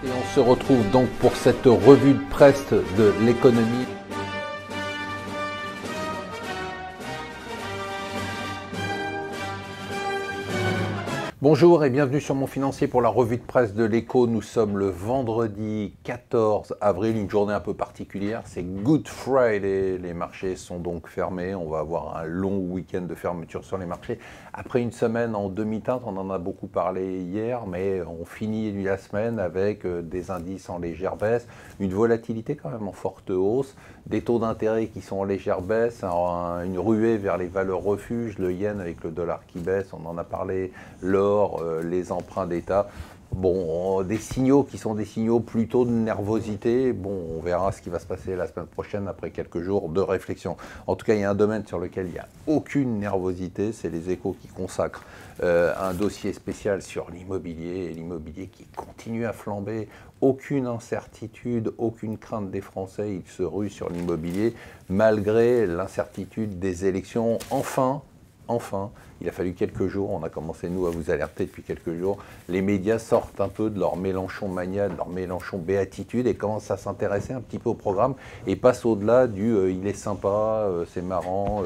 Et on se retrouve donc pour cette revue de presse de l'économie. Bonjour et bienvenue sur Mon Financier pour la revue de presse de l'Écho. Nous sommes le vendredi 14 avril, une journée un peu particulière, c'est Good Friday. Les marchés sont donc fermés, on va avoir un long week-end de fermeture sur les marchés. Après une semaine en demi-teinte, on en a beaucoup parlé hier, mais on finit la semaine avec des indices en légère baisse, une volatilité quand même en forte hausse, des taux d'intérêt qui sont en légère baisse, une ruée vers les valeurs refuges, le yen avec le dollar qui baisse, on en a parlé, l'or, les emprunts d'État. Bon, des signaux qui sont des signaux plutôt de nervosité. Bon, on verra ce qui va se passer la semaine prochaine après quelques jours de réflexion. En tout cas, il y a un domaine sur lequel il n'y a aucune nervosité, c'est les Échos qui consacrent un dossier spécial sur l'immobilier, et l'immobilier qui continue à flamber. Aucune incertitude, aucune crainte des Français, ils se ruent sur l'immobilier, malgré l'incertitude des élections. Enfin, il a fallu quelques jours, on a commencé nous à vous alerter depuis quelques jours, les médias sortent un peu de leur Mélenchon mania, de leur Mélenchon béatitude et commencent à s'intéresser un petit peu au programme et passent au-delà du il est sympa, c'est marrant,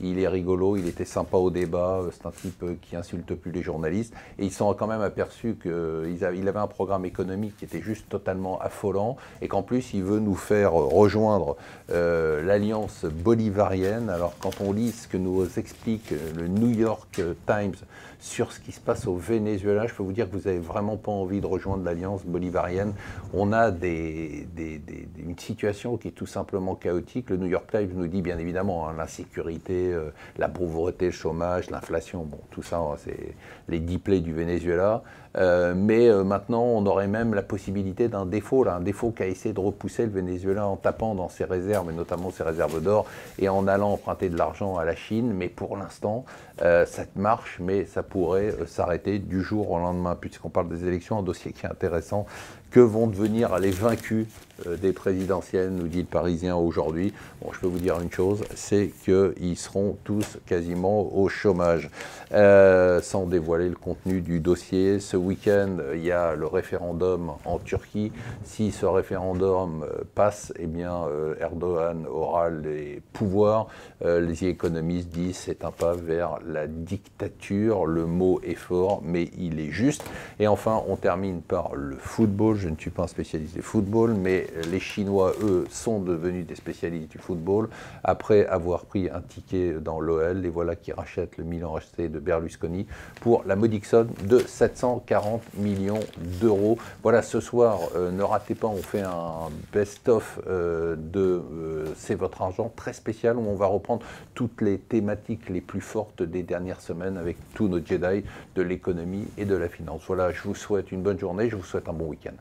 il est rigolo, il était sympa au débat, c'est un type qui insulte plus les journalistes. Et ils se sont quand même aperçus qu'il avait un programme économique qui était juste totalement affolant et qu'en plus il veut nous faire rejoindre l'alliance bolivarienne. Alors quand on lit ce que nous explique le New York Times sur ce qui se passe au Venezuela, je peux vous dire que vous n'avez vraiment pas envie de rejoindre l'alliance bolivarienne. On a une situation qui est tout simplement chaotique. Le New York Times nous dit bien évidemment l'insécurité, la pauvreté, le chômage, l'inflation, bon, tout ça, c'est les 10 plaies du Venezuela. Mais maintenant, on aurait même la possibilité d'un défaut, un défaut qu'a essayé de repousser le Venezuela en tapant dans ses réserves, et notamment ses réserves d'or, et en allant emprunter de l'argent à la Chine. Mais pour l'instant, ça marche, mais ça pourrait s'arrêter du jour au lendemain, puisqu'on parle des élections, un dossier qui est intéressant. Que vont devenir les vaincus des présidentielles, nous dit le Parisien aujourd'hui. Bon, je peux vous dire une chose, c'est qu'ils seront tous quasiment au chômage. Sans dévoiler le contenu du dossier, ce week-end, il y a le référendum en Turquie. Si ce référendum passe, eh bien, Erdogan aura les pouvoirs. Les économistes disent que c'est un pas vers la dictature. Le mot est fort, mais il est juste. Et enfin, on termine par le football. Je ne suis pas un spécialiste du football, mais les Chinois, eux, sont devenus des spécialistes du football. Après avoir pris un ticket dans l'OL, les voilà qui rachètent le Milan AC de Berlusconi pour la modique somme de 740 millions d'euros. Voilà, ce soir, ne ratez pas, on fait un best-of de C'est votre argent, très spécial, où on va reprendre toutes les thématiques les plus fortes des dernières semaines avec tous nos Jedi de l'économie et de la finance. Voilà, je vous souhaite une bonne journée, je vous souhaite un bon week-end.